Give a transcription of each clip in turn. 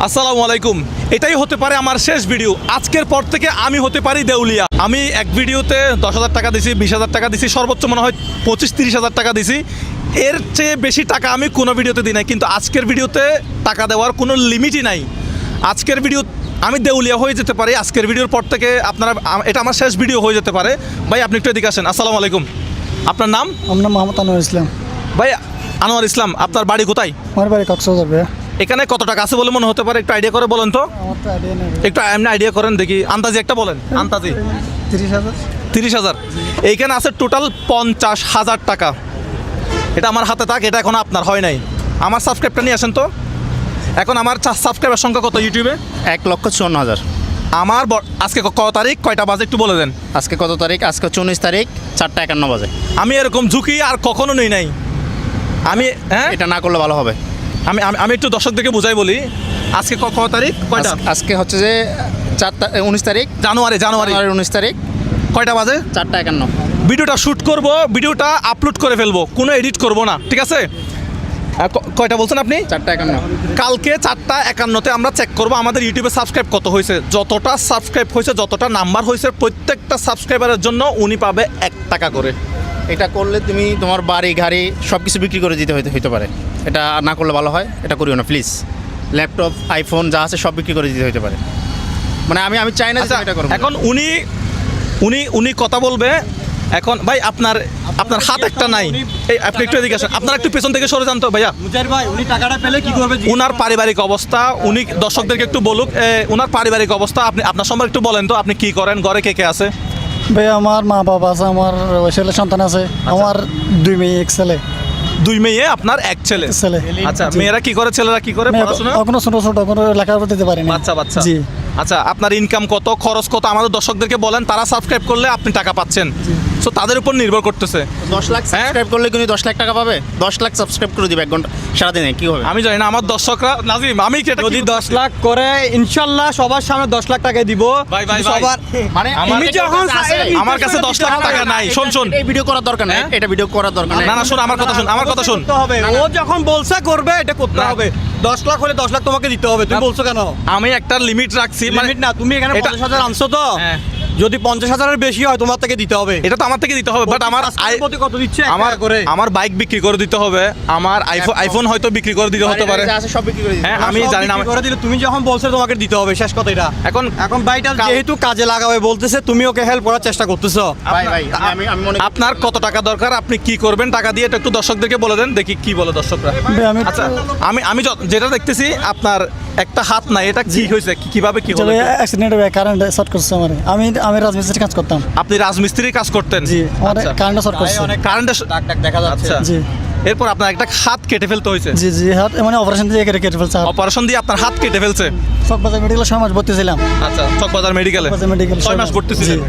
আসসালামু আলাইকুম। এটাই হতে পারে আমার শেষ ভিডিও। আজকের পর থেকে আমি হতে পারি দেউলিয়া। আমি এক ভিডিওতে 10,000 টাকা দিছি, 20,000 টাকা দিছি, সর্বোচ্চ মনে হয় 25-30,000 টাকা দিছি। এর চেয়ে বেশি টাকা আমি কোনো ভিডিওতে দিই নাই, কিন্তু আজকের ভিডিওতে টাকা দেওয়ার কোনো লিমিটই নাই। আজকের ভিডিও আমি দেউলিয়া হয়ে যেতে পারি। আজকের ভিডিওর পর থেকে আপনারা, এটা আমার শেষ ভিডিও হয়ে যেতে পারে। ভাই আপনি একটু এদিকে আসেন। আসসালামু আলাইকুম। আপনার নাম? আমার নাম মোহাম্মদ আনোয়ার ইসলাম। ভাই আনোয়ার ইসলাম, আপনার বাড়ি কোথায়? আমার বাড়ি কক্সবাজার ভাইয়া। এখানে কত টাকা আছে বলে মনে হতে পারে? একটু আইডিয়া করে বলেন তো। আমার তো আইডিয়া নেই। একটু এমনি আইডিয়া করেন দেখি, আন্দাজি একটা বলেন। আন্দাজি 30,000। 30,000। এইখানে আছে টোটাল 50,000 টাকা। এটা আমার হাতে থাক, এটা এখন আপনার হয় নাই। আমার সাবস্ক্রাইবটা নিয়ে আসেন তো। এখন আমার সাবস্ক্রাইবার সংখ্যা কত ইউটিউবে? 1,54,000। আমার আজকে কত তারিখ, কয়টা বাজে একটু বলে দেন। আজকে কত তারিখ? আজকে 19 তারিখ, 4:51 বাজে। আমি এরকম ঝুঁকি আর কখনো নেই নাই। আমি এটা না করলে ভালো হবে। আমি আমি একটু দর্শকদেরকে বুঝাই বলি। আজকে কত তারিখ, কয়টা? আজকে হচ্ছে যে 19 তারিখ, জানুয়ারি 19 তারিখ, কয়টা বাজে? 4:51। ভিডিওটা শ্যুট করব, ভিডিওটা আপলোড করে ফেলবো, কোনো এডিট করব না, ঠিক আছে? কয়টা বলছেন আপনি? 4:51। কালকে 4:51-তে আমরা চেক করব আমাদের ইউটিউবে সাবস্ক্রাইব কত হয়েছে। যতটা সাবস্ক্রাইব হয়েছে, যতটা নাম্বার হয়েছে, প্রত্যেকটা সাবস্ক্রাইবারের জন্য উনি পাবে 1 টাকা করে। এটা করলে তুমি তোমার বাড়ি গাড়ি সব কিছু বিক্রি করে দিতে হইতে পারে। এটা না করলে ভালো হয়, এটা করিও না প্লিজ। ল্যাপটপ, আইফোন যা আছে সব বিক্রি করে দিতে হইতে পারে। মানে আমি চাই না যে এটা করব। এখন উনি কথা বলবে। এখন ভাই আপনার হাত একটা নাই। এই আপনি একটু এদিকে আসেন। আপনারা একটু পেছন থেকে সরে যান তো ভাইয়া। মুজাহির ভাই, উনি টাকাটা পেলে কি করবে? উনার পারিবারিক অবস্থা উনি দর্শকদেরকে একটু বলুক। উনার পারিবারিক অবস্থা আপনি আপনার সম্পর্কে একটু বলেন তো। আপনি কি করেন, ঘরে কে কে আছে? ভাই আমার মা বাবা আছে, আমার ছেলে সন্তান আছে, আমার 2 মেয়ে 1 ছেলে। 2 মেয়ে, আপনার 1 ছেলে। আচ্ছা, মেয়েরা কি করে, ছেলেরা কি করে পড়াশোনা? এখনো ছোট ছোট, কোনো লেখাপড়া দিতে পারি না। বাচ্চা। জি। আচ্ছা, আপনার ইনকাম কত, খরচ কত আমাদের দর্শকদেরকে বলেন। তারা সাবস্ক্রাইব করলে আপনি টাকা পাচ্ছেন। সো তাদের উপর নির্ভর করতেছে। 10 লাখ সাবস্ক্রাইব করলে কিন্তু 10 লাখ টাকা পাবে। 10 লাখ সাবস্ক্রাইব করে দিবে 1 ঘন্টা সারাদিনে, কি হবে? আমি জানি না আমার দর্শকরা। নাজিম, আমি যদি 10 লাখ করে ইনশাল্লাহ সবার সামনে 10 লাখ টাকা দিব। ভাই সবার মানে আমার কাছে 10 লাখ টাকা নাই। শোন এই ভিডিও করার দরকার নেই। এটা ভিডিও করার দরকার নেই। না শোন, আমার কথা শোন। হবে, ও যখন বলছে করবে এটা করতে হবে। 10 লাখ হলে 10 লাখ তোমাকে দিতে হবে। তুমি বলছো কেন? আমি একটা লিমিট রাখছি। লিমিট না, তুমি এখানে 50,000 আনছো তো। হ্যাঁ। যদি 50,000-এর বেশি হয় তোমার থেকে দিতে হবে। এটা তো আমার থেকে দিতে হবে, বাট আমার প্রতি কত দিচ্ছে? আমার বাইক বিক্রি করে দিতে হবে। আমার আইফোন হয়তো বিক্রি করে দিতে হতে পারে। যা আছে সব বিক্রি করে দিতে হ্যাঁ, হবে। আমি জানি না। করে দিলে তুমি যখন বলছো তোমাকে দিতে হবে, শেষ কথা এটা। এখন ভাইটা যেহেতু কাজে লাগাবে বলতেছে, তুমি ওকে হেল্প করার চেষ্টা করতেছো। ভাই আমি মনে আপনার কত টাকা দরকার, আপনি কি করবেন টাকা দিয়ে, এটা একটু দর্শকদেরকে বলে দেন, দেখি কি বলে দর্শকরা। ভাই আমি আচ্ছা, আমি যেটা দেখতেছি আপনার একটা হাত নাই। এটা কি হয়েছে, কিভাবে কি হলো? অ্যাক্সিডেন্ট হয়ে কারেন্ট শর্ট করছে আমার। আমি রাজমিস্ত্রি কাজ করতাম। আপনি রাজমিস্ত্রির কাজ করতেন? জি, আমার আচ্ছা। কারেন্ট শর্ট করছে। কারেন্টের ডাক দেখা যাচ্ছে। আচ্ছা। জি এরপর আপনার একটা হাত কেটে ফেলতে হয়েছে? জি জি, হাত মানে অপারেশন দিয়ে কেটে ফেলছে। অপারেশন দিয়ে আপনার হাত কেটে ফেলছে? চকবাজার মেডিকেলে 6 মাস ভর্তি ছিলাম। আচ্ছা, চকবাজার মেডিকেলে চকবাজার মেডিকেল 6 মাস ভর্তি ছিলেন।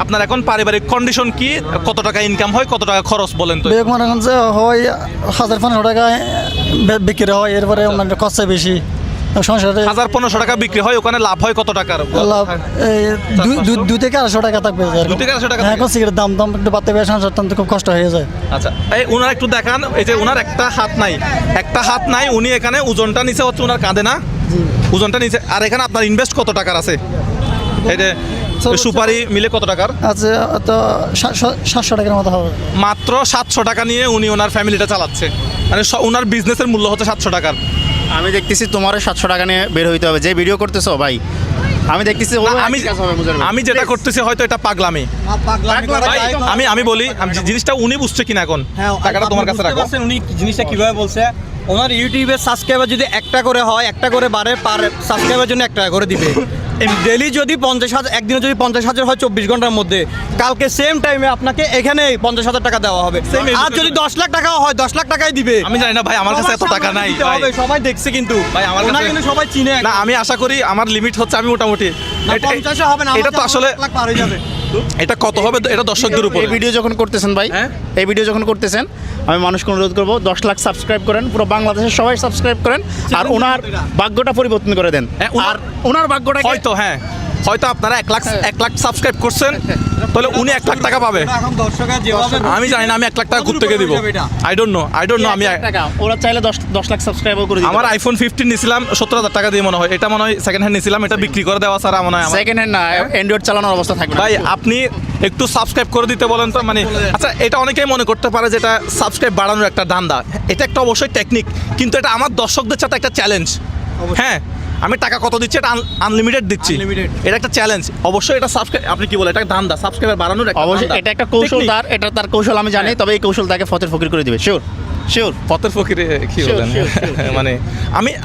আপনার এখন পারিবারিক কন্ডিশন কি, কত টাকা ইনকাম হয়, কত টাকা খরচ বলেন তো? বেগ মনে যে হয় 1,000-1,500 টাকা বিক্রি হয়, এরপরে অন্যান্য খরচা বেশি সংসারে। 1,000-1,500 টাকা বিক্রি হয়, ওখানে লাভ হয় কত টাকার? লাভ 2 থেকে 250 টাকা থাকবে। 2 থেকে 250 টাকা। এখন সিগারেটের দাম একটু বাড়তে পারে, সংসার টানতে খুব কষ্ট হয়ে যায়। আচ্ছা, এই উনার একটু দেখান। এই যে উনার একটা হাত নাই, উনি এখানে ওজনটা নিচে হচ্ছে উনার কাঁধে না, ওজনটা নিচে। আর এখানে আপনার ইনভেস্ট কত টাকার আছে? এই যে সুপারি মিলে কত টাকার? আচ্ছা, তো 700 টাকার মতো হবে। মাত্র 700 টাকা নিয়ে উনি ওনার ফ্যামিলিটা চালাচ্ছে। মানে ওনার বিজনেসের মূল্য হচ্ছে 700 টাকার। আমি দেখতেছি তোমারও 700 টাকা নিয়ে বের হইতে হবে। যে ভিডিও করতেছো ভাই, আমি দেখতেছি আমি যেটা করতেছি হয়তো এটা পাগলামি। ভাই, আমি বলি, জিনিসটা উনি বুঝছে কিনা এখন। টাকাটা তোমার কাছে রাখো। উনি জিনিসটা কিভাবে বলছে? ওনার ইউটিউবের সাবস্ক্রাইবার যদি 1 টাকা করে হয়, 1 টাকা করে বাড়ে, পার সাবস্ক্রাইবার জন্য 1 টাকা করে দিবে। ডেলি যদি 50,000, একদিনে যদি 50,000 হয় 24 ঘন্টার মধ্যে, কালকে সেম টাইমে আপনাকে এখানে 50,000 টাকা দেওয়া হবে। আর যদি 10 লাখ টাকাও হয়, 10 লাখ টাকাই দিবে। আমি জানি না ভাই, আমার কাছে এত টাকা নাই ভাই। সবাই দেখছে কিন্তু ভাই, আমার কাছে কিন্তু সবাই চিনে। না, আমি আশা করি আমার লিমিট হচ্ছে, আমি মোটামুটি 50 হবে না, এটা তো আসলে 1 লাখ পার হয়ে যাবে। এটা কত হবে এটা দর্শকদের উপর। এই ভিডিও যখন করতেছেন ভাই, এই ভিডিও যখন করতেছেন, আমি মানুষকে অনুরোধ করবো 10 লাখ সাবস্ক্রাইব করেন, পুরো বাংলাদেশের সবাই সাবস্ক্রাইব করেন, আর ওনার ভাগ্যটা পরিবর্তন করে দেন। আর ওনার ভাগ্যটা হয়তো হয়তো আপনারা 1 লাখ সাবস্ক্রাইব করছেন, তাহলে উনি 1 লাখ টাকা পাবে। এখন দর্শকরা যেভাবে আমি জানি না, আমি 1 লাখ টাকা কোথা থেকে দিব, আই ডোন্ট নো। আমি টাকা ওরা চাইলে 10 লাখ সাবস্ক্রাইবার করে দিতে আমার আইফোন 15 নিছিলাম 70,000 টাকা দিয়ে মনে হয়, এটা মনে হয় সেকেন্ড হ্যান্ড নিছিলাম, এটা বিক্রি করে দেওয়া ছাড়া মনে হয় আমার। সেকেন্ড হ্যান্ড না, অ্যান্ড্রয়েড চালানোর অবস্থা থাকবে না। ভাই আপনি একটু সাবস্ক্রাইব করে দিতে বলেন তো, মানে আচ্ছা এটা অনেকেই মনে করতে পারে যে এটা সাবস্ক্রাইব বাড়ানোর একটা ধান্দা, এটা একটা অবশ্যই টেকনিক, কিন্তু এটা আমার দর্শকদের সাথে একটা চ্যালেঞ্জ। হ্যাঁ, আমি টাকা কত দিচ্ছি, এটা আনলিমিটেড দিচ্ছি, Unlimited। এটা একটা চ্যালেঞ্জ। অবশ্যই এটা সাবস্ক্রাইব, আপনি কি বলেন, এটা একটা ধান্দা, সাবস্ক্রাইবার বাড়ানোর একটা অবশ্যই ধান্দা। এটা একটা কৌশল, Technique। তার কৌশল আমি জানি, তবে এই কৌশল তাকে ফতের ফকির করে দিবে। শিওর পথের ফকিরে কি Sure, বলেন sure, মানে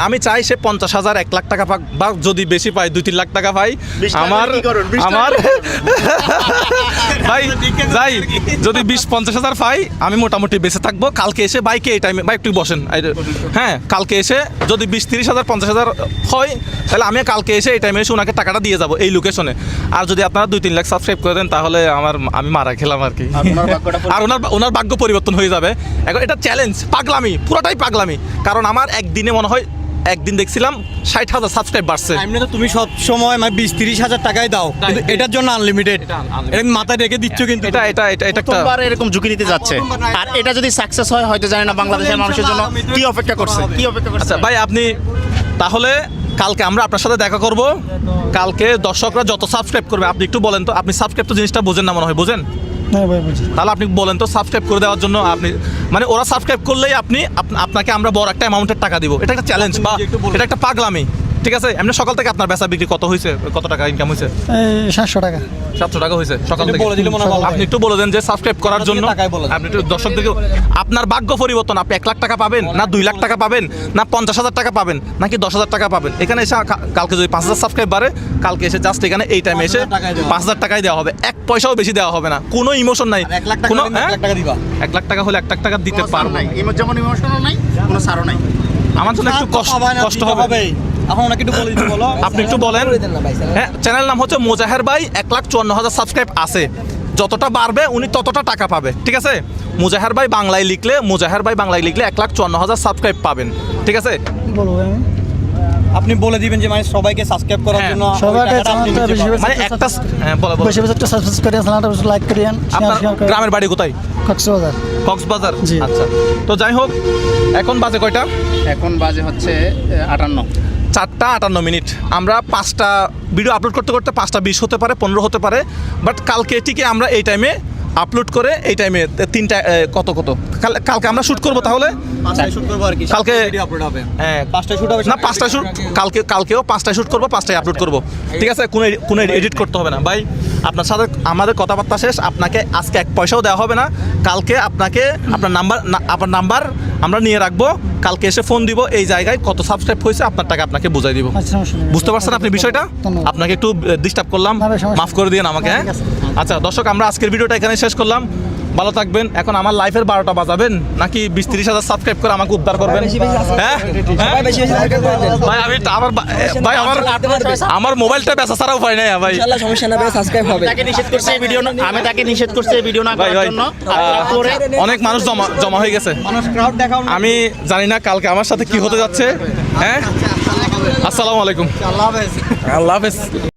আমি চাই সে 50,000 1 লাখ টাকা পাক, বা যদি বেশি পাই 2-3 লাখ টাকা পাই। 20 টাকা আমার কি করুন, 20 টাকা আমার ভাই যাই যদি 20-50,000 পাই, আমি মোটামুটি বেঁচে থাকবো। কালকে এসে বাইকে এই টাইমে, ভাই একটু বসেন, হ্যাঁ কালকে এসে যদি 20-30,000 50,000 হয়, তাহলে আমি কালকে এসে এই টাইমে এসে ওনাকে টাকাটা দিয়ে যাবো এই লোকেশনে। আর যদি আপনারা 2-3 লাখ সাবস্ক্রাইব করে দেন, তাহলে আমি মারা খেলাম আর কি, আর ওনার ভাগ্য পরিবর্তন হয়ে যাবে। এখন এটা চ্যালেঞ্জ, পাগলামি, পুরোটাই পাগলামি। কারণ আমার একদিনে মনে হয়, একদিন দেখছিলাম 60,000 সাবস্ক্রাইব বাড়ছে। এমনি তো তুমি সব সময় মানে 20-30 হাজার টাকাই দাও, কিন্তু এটার জন্য আনলিমিটেড, এটা unlimited। এটা মাথায় রেখে দিচ্ছ, কিন্তু এটা একটা প্রথমবার এরকম ঝুঁকি নিতে যাচ্ছে, আর এটা যদি সাকসেস হয়, হয়তো জানি না বাংলাদেশের মানুষের জন্য কি অপেক্ষা করছে। আচ্ছা ভাই, আপনি তাহলে কালকে আমরা আপনার সাথে দেখা করব। কালকে দর্শকরা যত সাবস্ক্রাইব করবে, আপনি একটু বলেন তো, আপনি সাবস্ক্রাইব তো জিনিসটা বোঝেন না মনে হয়, বোঝেন? হ্যাঁ ভাই বুঝি। তাহলে আপনি বলেন তো, সাবস্ক্রাইব করে দেওয়ার জন্য আপনি, মানে ওরা সাবস্ক্রাইব করলেই আপনাকে আমরা বড় একটা অ্যামাউন্টের টাকা দিব, এটা একটা চ্যালেঞ্জ বা এটা একটা পাগলামি, ঠিক আছে? এমনি সকাল থেকে আপনার বেচা বিক্রি কত হয়েছে, কত টাকা ইনকাম হয়েছে? এই 700 টাকা। 700 টাকা হয়েছে সকাল একটু থেকে। বলে দিলে মনে হয় ভালো হয়। আপনি একটু বলে দেন যে সাবস্ক্রাইব করার জন্য টাকায় বলে দেন। আপনি একটু দর্শকদেরকে, আপনার ভাগ্য পরিবর্তন, আপনি 1 লাখ টাকা পাবেন না 2 লাখ টাকা পাবেন না 50,000 টাকা পাবেন নাকি 10,000 টাকা পাবেন। এখানে এসে কালকে যদি 5,000 সাবস্ক্রাইব বাড়ে, কালকে এসে জাস্ট এখানে এই টাইমে এসে 5,000 টাকাই দেওয়া হবে, 1 পয়সাও বেশি দেওয়া হবে না, কোনো ইমোশন নাই। 1 লাখ টাকা কোনো হলে 1 লাখ টাকা দিবা। 1 লাখ টাকা হলে 1 লাখ টাকা দিতে পারবো। যেমন ইমোশনও নাই, কোনো সারও নাই। আমার জন্য একটু কষ্ট হবে। এখন ওনাকে একটু বলে দিতে বলো। আপনি একটু বলেন। হ্যাঁ, চ্যানেল নাম হচ্ছে মোজাহের ভাই, 1,54,000 সাবস্ক্রাইব আছে, যতটা বাড়বে উনি ততটা টাকা পাবে, ঠিক আছে? মোজাহের ভাই বাংলায় লিখলে 1,54,000 সাবস্ক্রাইব পাবেন, ঠিক আছে? কি বলবো ভাই আমি? আপনি বলে দিবেন যে মানে সবাইকে সাবস্ক্রাইব করার হ্যাঁ, জন্য সবাইকে ওই টাকাটা আপনি চ্যানেলটা নিতে বেশি পারবেন। মানে একটা, হ্যাঁ বলো। বেশি বেশি একটু সাবস্ক্রাইব করেন, চ্যানেলটা বেশি লাইক করেন, আপনার শেয়ার করেন। গ্রামের বাড়ি কোথায়? কক্সবাজার। কক্সবাজার। জি। আচ্ছা, তো যাই হোক, এখন বাজে কয়টা? এখন বাজে হচ্ছে 58। 4:58। আমরা 5টা ভিডিও আপলোড করতে করতে 5:20 হতে পারে, 15 হতে পারে, বাট কালকে ঠিকই আমরা এই টাইমে আপলোড করে এই টাইমে 3টা কত কালকে আমরা শ্যুট করবো তাহলে। 5টায় শুট করব আর কি, কালকে ভিডিও আপলোড হবে। হ্যাঁ 5টায় শুট হবে না, 5টায় শ্যুট, কালকেও 5টায় শ্যুট করবো, 5টায় আপলোড করবো, ঠিক আছে? কোনো এডিট করতে হবে না ভাই। আপনার সাথে আমাদের কথাবার্তা শেষ। আপনাকে আজকে 1 পয়সাও দেওয়া হবে না। কালকে আপনাকে আপনার নাম্বার আমরা নিয়ে রাখবো, কালকে এসে ফোন দিব, এই জায়গায় কত সাবস্ক্রাইব হয়েছে আপনার টাকা আপনাকে বুঝাই দিব। আচ্ছা, সমস্যা নেই। বুঝতে পারছেন আপনি বিষয়টা? ধন্যবাদ। আপনাকে একটু ডিস্টার্ব করলাম, না ভাই, সমস্যা মাফ করে দিন আমাকে, হ্যাঁ? ঠিক আছে। আচ্ছা দর্শক, আমরা আজকের ভিডিওটা এখানে শেষ করলাম। ভালো থাকবেন। এখন আমার লাইফের 12টা বাজাবেন নাকি 20-30,000 সাবস্ক্রাইব করে আমাকে উদ্ধার করবেন? হ্যাঁ ভাই, আমি ভাই আমার মোবাইলটা বেচা ছাড়া উপায় নাই ভাই। সমস্যা না ভাই, সাবস্ক্রাইব হবে। তাকে নিষেধ করছে এই ভিডিও না, আমি তাকে নিষেধ করছি এই ভিডিও না ভাই করার জন্য। আপনারা করে অনেক মানুষ জমা হয়ে গেছে। মানুষ ক্রাউড দেখাও না। আমি জানি না কালকে আমার সাথে কি হতে যাচ্ছে। হ্যাঁ, আসসালামু আলাইকুম, আল্লাহ হাফেজ। আল্লাহ হাফেজ।